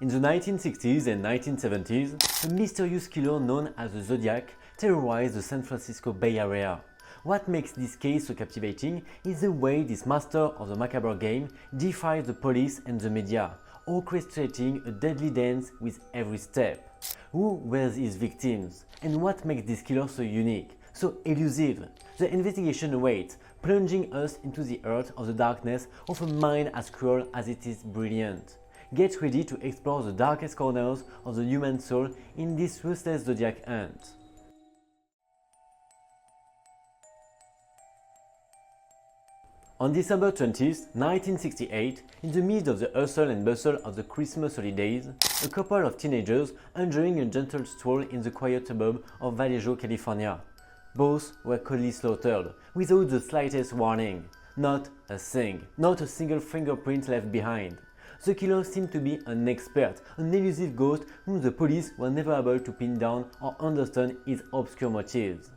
In the 1960s and 1970s, a mysterious killer known as the Zodiac terrorized the San Francisco Bay Area. What makes this case so captivating is the way this master of the macabre game defies the police and the media, orchestrating a deadly dance with every step. Who were his victims? And what makes this killer so unique, so elusive? The investigation awaits, plunging us into the heart of the darkness of a mind as cruel as it is brilliant. Get ready to explore the darkest corners of the human soul in this ruthless Zodiac hunt. On December 20, 1968, in the midst of the hustle and bustle of the Christmas holidays, a couple of teenagers enjoying a gentle stroll in the quiet suburb of Vallejo, California. Both were coldly slaughtered, without the slightest warning. Not a thing, not a single fingerprint left behind. The killer seemed to be an expert, an elusive ghost whom the police were never able to pin down or understand his obscure motives.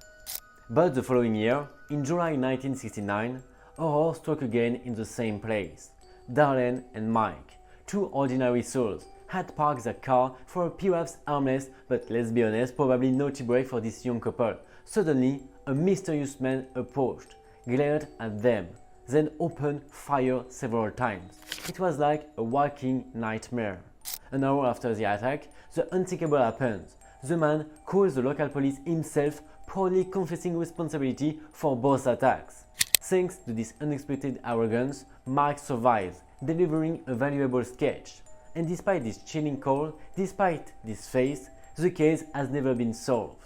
But the following year, in July 1969, horror struck again in the same place. Darlene and Mike, two ordinary souls, had parked their car for a perhaps harmless, but let's be honest, probably naughty break for this young couple. Suddenly, a mysterious man approached, glared at them, then opened fire several times. It was like a walking nightmare. An hour after the attack, the unthinkable happened. The man called the local police himself, proudly confessing responsibility for both attacks. Thanks to this unexpected arrogance, Mark survives, delivering a valuable sketch. And despite this chilling call, despite this face, the case has never been solved.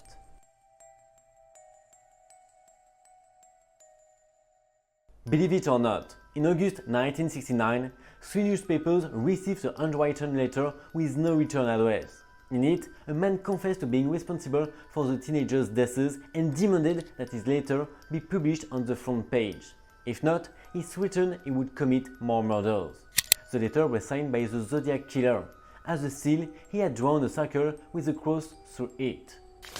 Believe it or not, in August 1969, 3 newspapers received a handwritten letter with no return address. In it, a man confessed to being responsible for the teenagers' deaths and demanded that his letter be published on the front page. If not, he threatened he would commit more murders. The letter was signed by the Zodiac killer. As a seal, he had drawn a circle with a cross through it.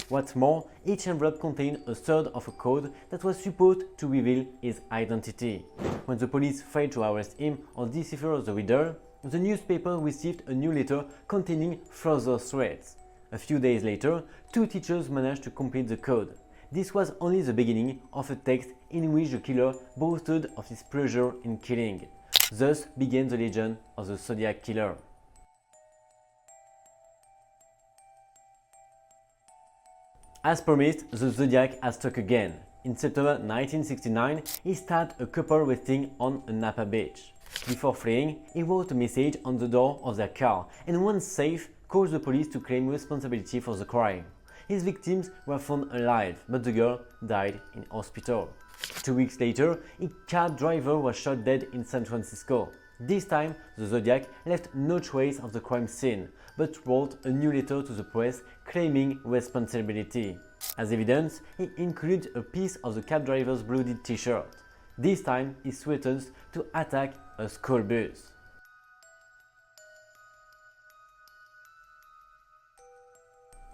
What's more, each envelope contained a third of a code that was supposed to reveal his identity. When the police failed to arrest him or decipher the riddle, the newspaper received a new letter containing further threats. A few days later, 2 teachers managed to complete the code. This was only the beginning of a text in which the killer boasted of his pleasure in killing. Thus began the legend of the Zodiac killer. As promised, the Zodiac has struck again. In September 1969, he stabbed a couple resting on a Napa beach. Before fleeing, he wrote a message on the door of their car and once safe, called the police to claim responsibility for the crime. His victims were found alive, but the girl died in hospital. 2 weeks later, a cab driver was shot dead in San Francisco. This time, the Zodiac left no trace of the crime scene, but wrote a new letter to the press claiming responsibility. As evidence, he included a piece of the cab driver's bloodied t-shirt. This time, he threatens to attack a school bus.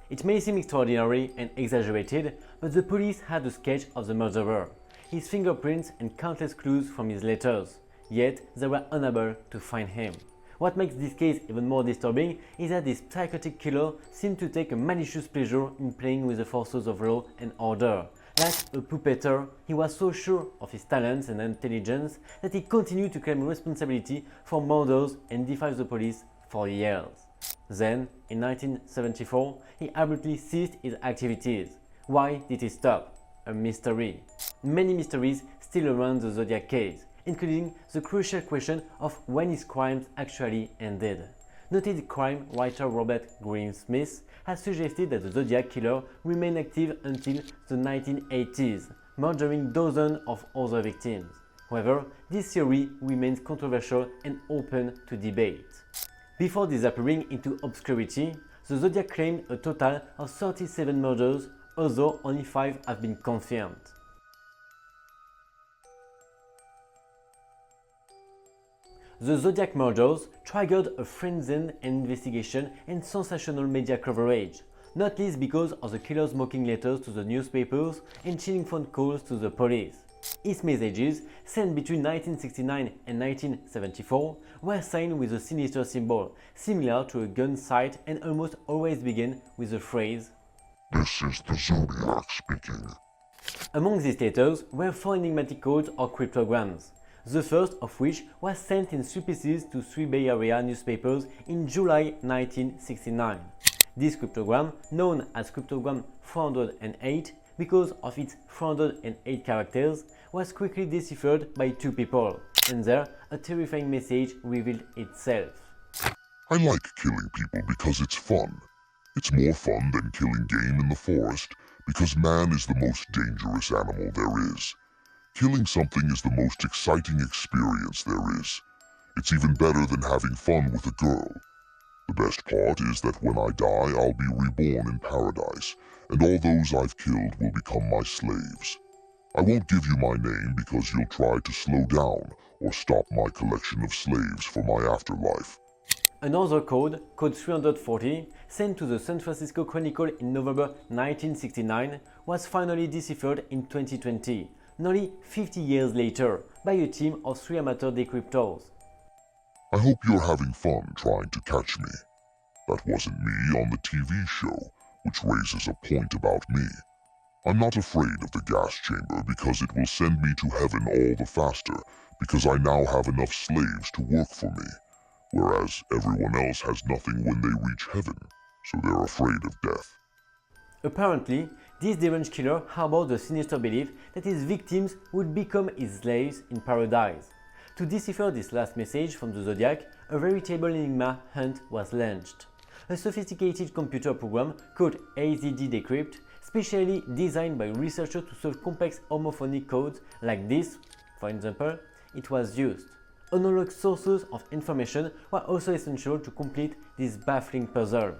It may seem extraordinary and exaggerated, but the police had a sketch of the murderer, his fingerprints and countless clues from his letters, yet they were unable to find him. What makes this case even more disturbing is that this psychotic killer seemed to take a malicious pleasure in playing with the forces of law and order. Like a puppeteer, he was so sure of his talents and intelligence that he continued to claim responsibility for murders and defied the police for years. Then, in 1974, he abruptly ceased his activities. Why did he stop? A mystery. Many mysteries still surround the Zodiac case, including the crucial question of when his crimes actually ended. Noted crime writer Robert Greene-Smith has suggested that the Zodiac killer remained active until the 1980s, murdering dozens of other victims. However, this theory remains controversial and open to debate. Before disappearing into obscurity, the Zodiac claimed a total of 37 murders, although only 5 have been confirmed. The Zodiac murders triggered a frenzied investigation and sensational media coverage, not least because of the killer's mocking letters to the newspapers and chilling phone calls to the police. His messages, sent between 1969 and 1974, were signed with a sinister symbol, similar to a gun sight, and almost always began with the phrase, "This is the Zodiac speaking." Among these letters were 4 enigmatic codes or cryptograms, the first of which was sent in 3 pieces to 3 Bay Area newspapers in July 1969. This cryptogram, known as cryptogram 408 because of its 408 characters, was quickly deciphered by 2 people, and there a terrifying message revealed itself. "I like killing people because it's fun. It's more fun than killing game in the forest because man is the most dangerous animal there is. Killing something is the most exciting experience there is. It's even better than having fun with a girl. The best part is that when I die, I'll be reborn in paradise, and all those I've killed will become my slaves. I won't give you my name because you'll try to slow down or stop my collection of slaves for my afterlife." Another code, code 340, sent to the San Francisco Chronicle in November 1969, was finally deciphered in 2020, nearly 50 years later, by a team of 3 amateur decryptors. "I hope you're having fun trying to catch me. That wasn't me on the TV show, which raises a point about me. I'm not afraid of the gas chamber because it will send me to heaven all the faster because I now have enough slaves to work for me, whereas everyone else has nothing when they reach heaven, so they're afraid of death." Apparently, this deranged killer harbored the sinister belief that his victims would become his slaves in paradise. To decipher this last message from the Zodiac, a veritable enigma hunt was launched. A sophisticated computer program called AZD Decrypt, specially designed by researchers to solve complex homophonic codes like this, for example, it was used. Analog sources of information were also essential to complete this baffling puzzle.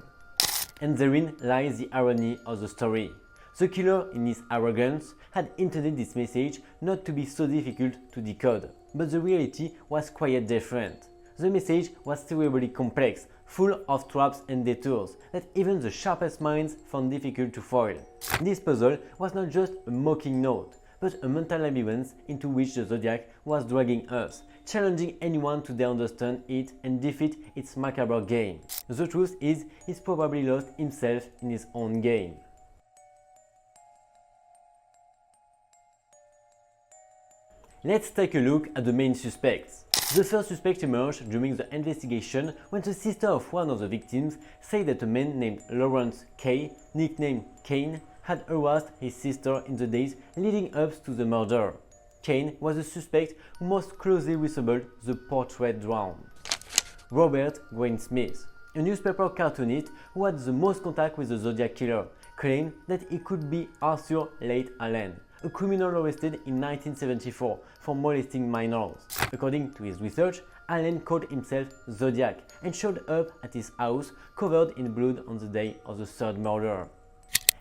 And therein lies the irony of the story. The killer, in his arrogance, had intended this message not to be so difficult to decode, but the reality was quite different. The message was terribly complex, full of traps and detours that even the sharpest minds found difficult to foil. This puzzle was not just a mocking note, but a mental labyrinth into which the Zodiac was dragging us, challenging anyone to dare understand it and defeat its macabre game. The truth is, he's probably lost himself in his own game. Let's take a look at the main suspects. The first suspect emerged during the investigation when the sister of one of the victims said that a man named Lawrence K., nicknamed Kane, had harassed his sister in the days leading up to the murder. Kane was the suspect who most closely resembled the portrait drawn. Robert Grainsmith, a newspaper cartoonist who had the most contact with the Zodiac killer, claimed that he could be Arthur Late Allen, a criminal arrested in 1974 for molesting minors. According to his research, Allen called himself Zodiac and showed up at his house covered in blood on the day of the third murder.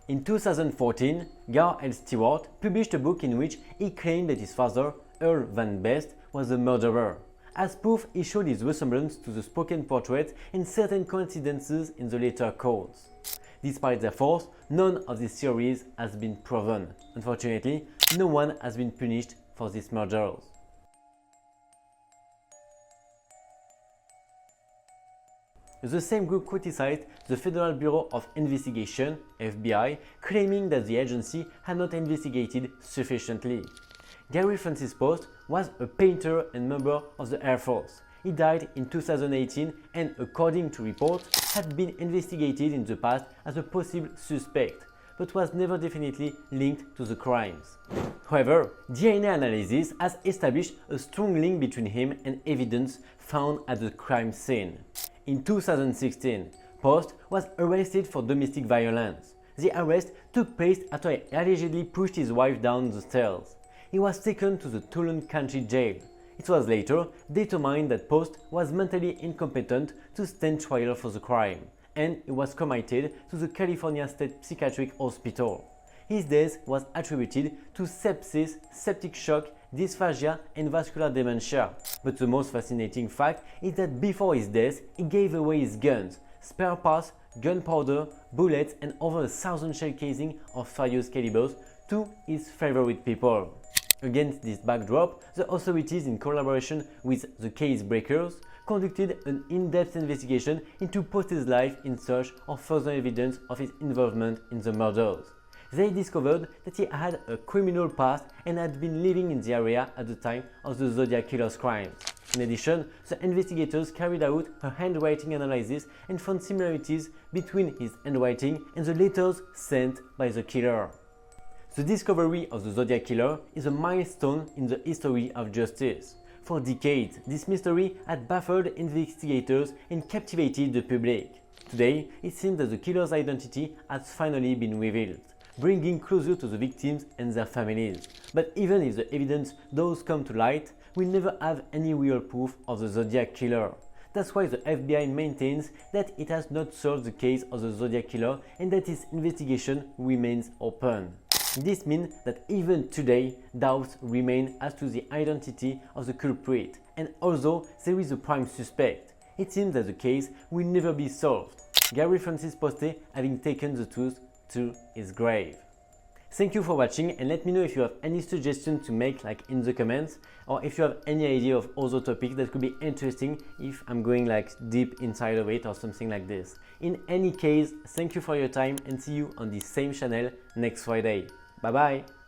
In 2014, Gar L. Stewart published a book in which he claimed that his father, Earl Van Best, was the murderer. As proof, he showed his resemblance to the spoken portrait and certain coincidences in the later codes. Despite their force, none of these theories has been proven. Unfortunately, no one has been punished for these murders. The same group criticized the Federal Bureau of Investigation, FBI, claiming that the agency had not investigated sufficiently. Gary Francis Post was a painter and member of the Air Force. He died in 2018 and, according to reports, had been investigated in the past as a possible suspect, but was never definitely linked to the crimes. However, DNA analysis has established a strong link between him and evidence found at the crime scene. In 2016, Post was arrested for domestic violence. The arrest took place after he allegedly pushed his wife down the stairs. He was taken to the Tulane County Jail. It was later determined that Post was mentally incompetent to stand trial for the crime, and he was committed to the California State Psychiatric Hospital. His death was attributed to sepsis, septic shock, dysphagia, and vascular dementia. But the most fascinating fact is that before his death, he gave away his guns, spare parts, gunpowder, bullets, and over 1,000 shell casings of various calibers to his favorite people. Against this backdrop, the authorities, in collaboration with the case breakers, conducted an in-depth investigation into Poste's life in search of further evidence of his involvement in the murders. They discovered that he had a criminal past and had been living in the area at the time of the Zodiac killer's crimes. In addition, the investigators carried out a handwriting analysis and found similarities between his handwriting and the letters sent by the killer. The discovery of the Zodiac killer is a milestone in the history of justice. For decades, this mystery had baffled investigators and captivated the public. Today, it seems that the killer's identity has finally been revealed, bringing closer to the victims and their families. But even if the evidence does come to light, we'll never have any real proof of the Zodiac killer. That's why the FBI maintains that it has not solved the case of the Zodiac killer and that its investigation remains open. This means that even today, doubts remain as to the identity of the culprit, and although there is a prime suspect, it seems that the case will never be solved, Gary Francis Poste having taken the truth to his grave. Thank you for watching, and let me know if you have any suggestions to make, like in the comments, or if you have any idea of other topics that could be interesting if I'm going like deep inside of it or something like this. In any case, thank you for your time and see you on the same channel next Friday. Bye bye!